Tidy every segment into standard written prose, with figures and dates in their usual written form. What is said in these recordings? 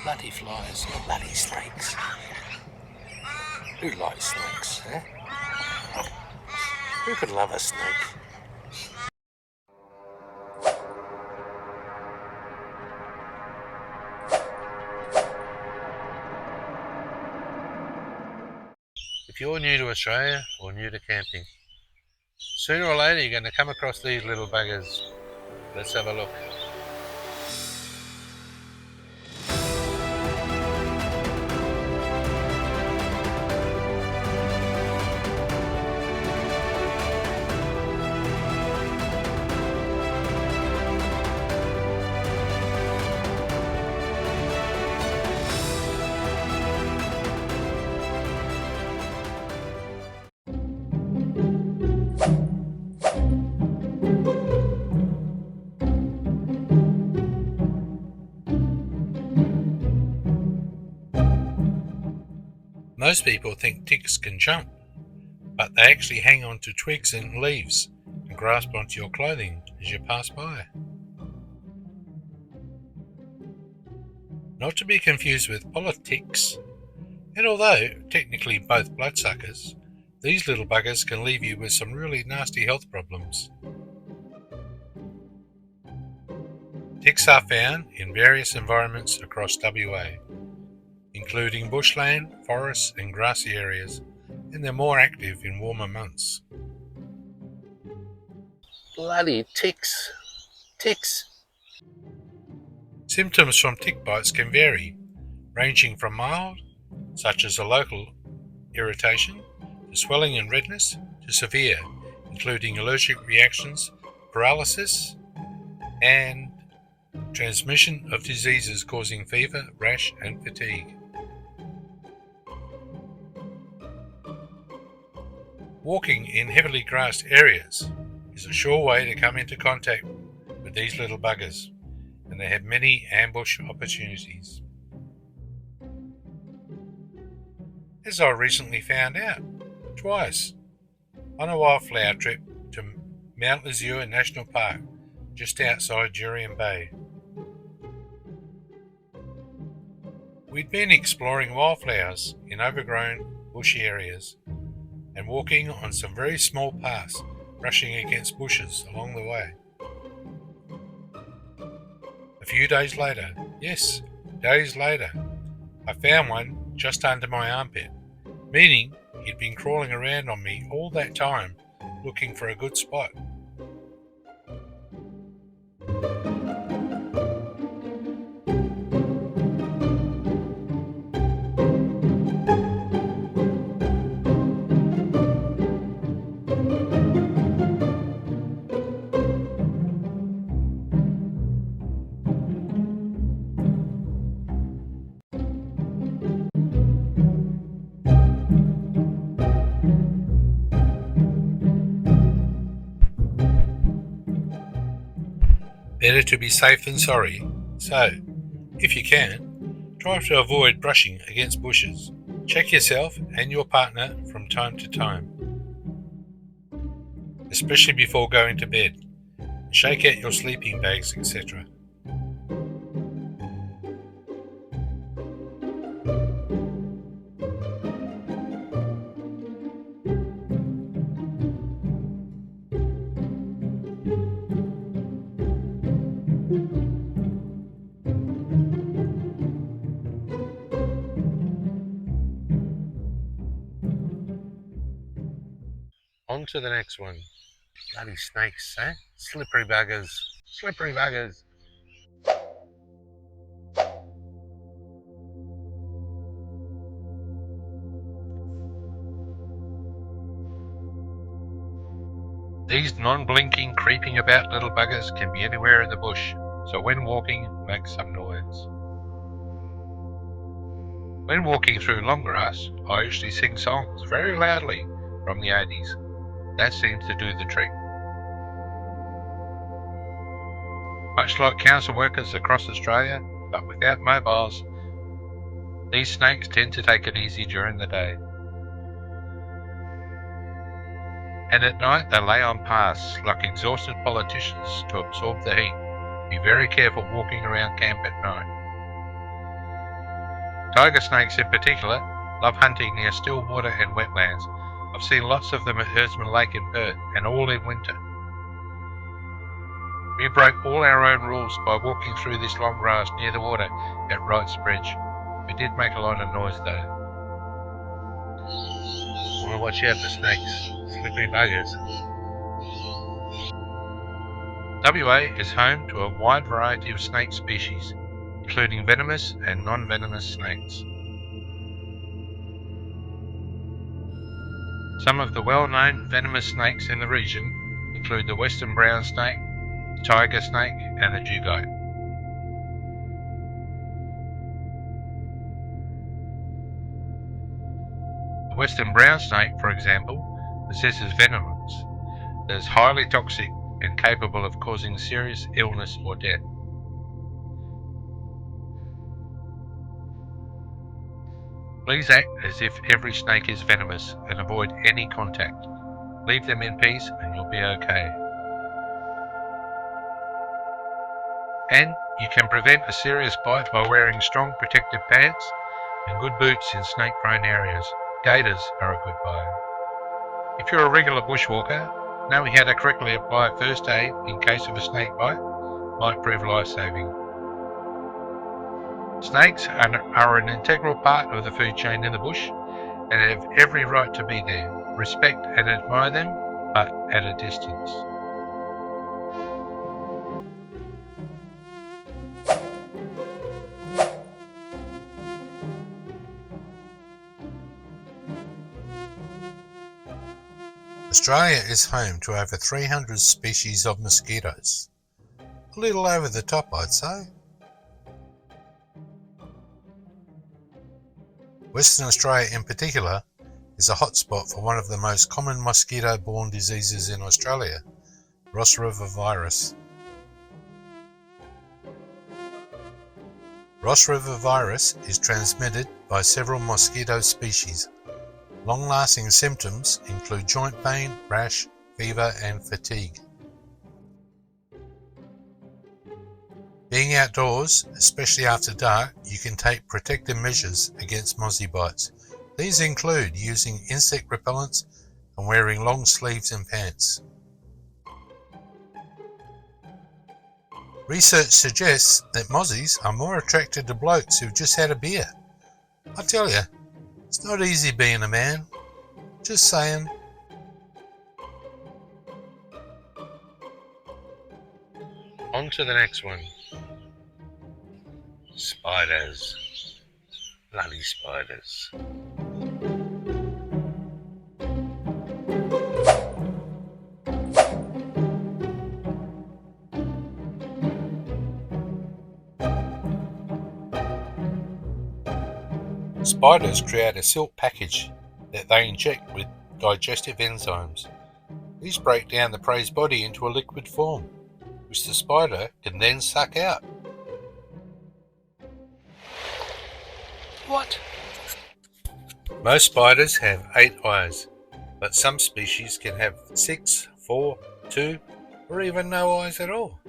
Bloody flies, not bloody snakes. Who likes snakes, eh? Who could love a snake? If you're new to Australia or new to camping, sooner or later you're going to come across these little buggers. Let's have a look. Most people think ticks can jump, but they actually hang on to twigs and leaves and grasp onto your clothing as you pass by. Not to be confused with politics, and although technically both bloodsuckers, these little buggers can leave you with some really nasty health problems. Ticks are found in various environments across WA, including bushland, forests and grassy areas, and they're more active in warmer months. Bloody ticks! Ticks! Symptoms from tick bites can vary, ranging from mild, such as a local irritation, to swelling and redness, to severe, including allergic reactions, paralysis, and transmission of diseases causing fever, rash, and fatigue. Walking in heavily grassed areas is a sure way to come into contact with these little buggers, and they have many ambush opportunities. As I recently found out, twice, on a wildflower trip to Mount Lizure National Park, just outside Jurien Bay. We'd been exploring wildflowers in overgrown, bushy areas, and walking on some very small paths, brushing against bushes along the way. A few days later, yes, days later, I found one just under my armpit, meaning he'd been crawling around on me all that time, looking for a good spot. Better to be safe than sorry, so, if you can, try to avoid brushing against bushes. Check yourself and your partner from time to time, especially before going to bed. Shake out your sleeping bags, etc. On to the next one. Bloody snakes, eh? Slippery buggers. Slippery buggers. These non-blinking, creeping about little buggers can be anywhere in the bush, so when walking, make some noise. When walking through long grass, I usually sing songs very loudly from the 80s. That seems to do the trick. Much like council workers across Australia, but without mobiles, these snakes tend to take it easy during the day. And at night they lay on paths like exhausted politicians to absorb the heat. Be very careful walking around camp at night. Tiger snakes in particular love hunting near still water and wetlands. I've seen lots of them at Herdsman Lake in Perth, and all in winter. We broke all our own rules by walking through this long grass near the water at Wright's Bridge. We did make a lot of noise though. Want to watch out for snakes, slippery buggers. WA is home to a wide variety of snake species, including venomous and non-venomous snakes. Some of the well-known venomous snakes in the region include the western brown snake, the tiger snake, and the dugite. The western brown snake, for example, possesses venomins that is highly toxic and capable of causing serious illness or death. Please act as if every snake is venomous and avoid any contact. Leave them in peace and you'll be okay. And you can prevent a serious bite by wearing strong protective pads and good boots in snake-prone areas. Gaiters are a good buy. If you're a regular bushwalker, knowing how to correctly apply first aid in case of a snake bite might prove life-saving. Snakes are an integral part of the food chain in the bush and have every right to be there. Respect and admire them, but at a distance. Australia is home to over 300 species of mosquitoes. A little over the top, I'd say. Western Australia in particular is a hotspot for one of the most common mosquito-borne diseases in Australia, Ross River virus. Ross River virus is transmitted by several mosquito species. Long-lasting symptoms include joint pain, rash, fever and fatigue. Being outdoors, especially after dark, you can take protective measures against mozzie bites. These include using insect repellents and wearing long sleeves and pants. Research suggests that mozzies are more attracted to blokes who've just had a beer. I tell you, it's not easy being a man. Just saying. On to the next one. Spiders. Bloody spiders. Spiders create a silk package that they inject with digestive enzymes. These break down the prey's body into a liquid form, which the spider can then suck out. What? Most spiders have 8 eyes, but some species can have 6, 4, 2, or even no eyes at all.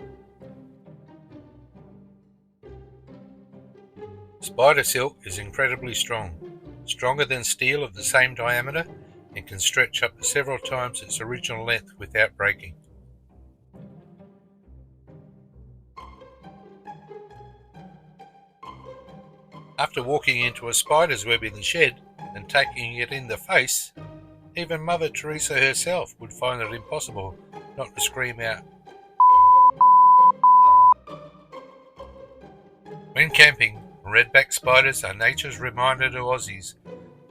Spider silk is incredibly strong, stronger than steel of the same diameter, and can stretch up to several times its original length without breaking. After walking into a spider's web in the shed and taking it in the face, even Mother Teresa herself would find it impossible not to scream out. When camping, redback spiders are nature's reminder to Aussies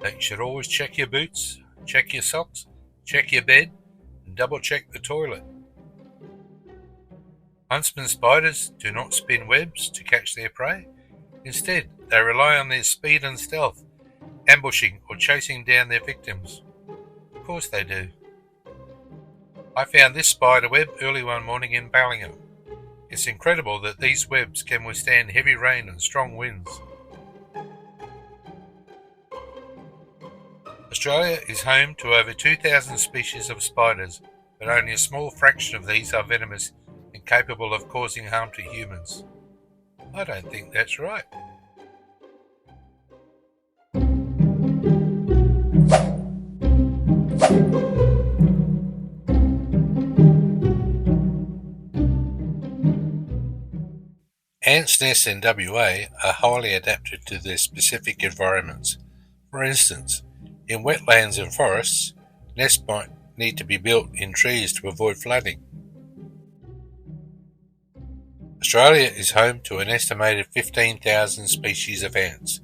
that you should always check your boots, check your socks, check your bed, and double check the toilet. Huntsman spiders do not spin webs to catch their prey. Instead, they rely on their speed and stealth, ambushing or chasing down their victims. Of course they do. I found this spider web early one morning in Ballingham. It's incredible that these webs can withstand heavy rain and strong winds. Australia is home to over 2,000 species of spiders, but only a small fraction of these are venomous and capable of causing harm to humans. I don't think that's right. Ants' nests in WA are highly adapted to their specific environments. For instance, in wetlands and forests, nests might need to be built in trees to avoid flooding. Australia is home to an estimated 15,000 species of ants,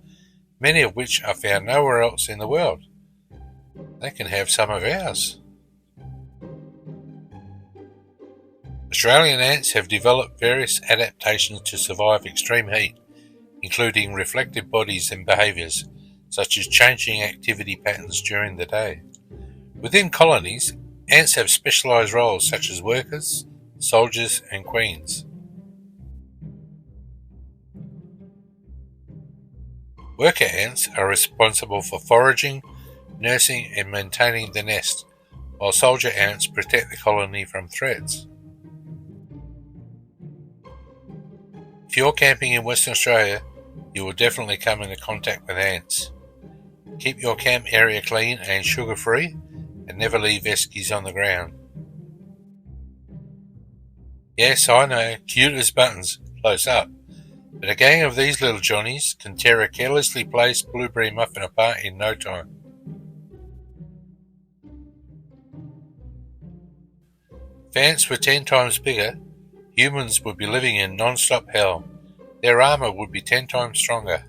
many of which are found nowhere else in the world. They can have some of ours. Australian ants have developed various adaptations to survive extreme heat, including reflective bodies and behaviours, such as changing activity patterns during the day. Within colonies, ants have specialised roles such as workers, soldiers, and queens. Worker ants are responsible for foraging, nursing, and maintaining the nest, while soldier ants protect the colony from threats. If you're camping in Western Australia, you will definitely come into contact with ants. Keep your camp area clean and sugar-free, and never leave eskies on the ground. Yes, I know, cute as buttons, close up, but a gang of these little Johnnies can tear a carelessly placed blueberry muffin apart in no time. If ants were 10 times bigger, humans would be living in non-stop hell. Their armour would be 10 times stronger.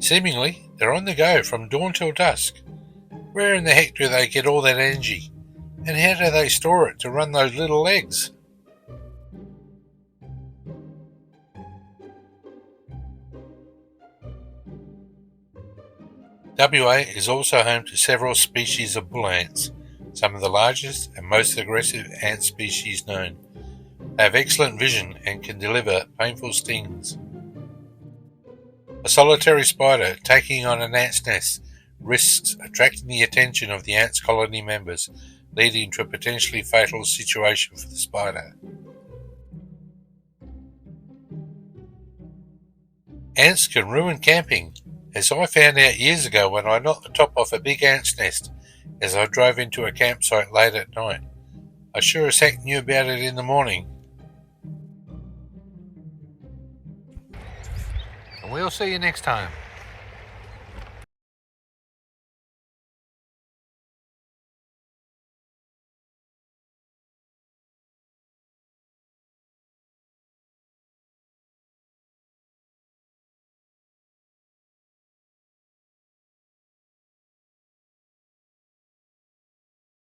Seemingly, they're on the go from dawn till dusk. Where in the heck do they get all that energy? And how do they store it to run those little legs? WA is also home to several species of bull ants, some of the largest and most aggressive ant species known. They have excellent vision and can deliver painful stings. A solitary spider taking on an ant's nest risks attracting the attention of the ant's colony members, leading to a potentially fatal situation for the spider. Ants can ruin camping, as I found out years ago when I knocked the top off a big ant's nest as I drove into a campsite late at night. I sure as heck knew about it in the morning. And we'll see you next time.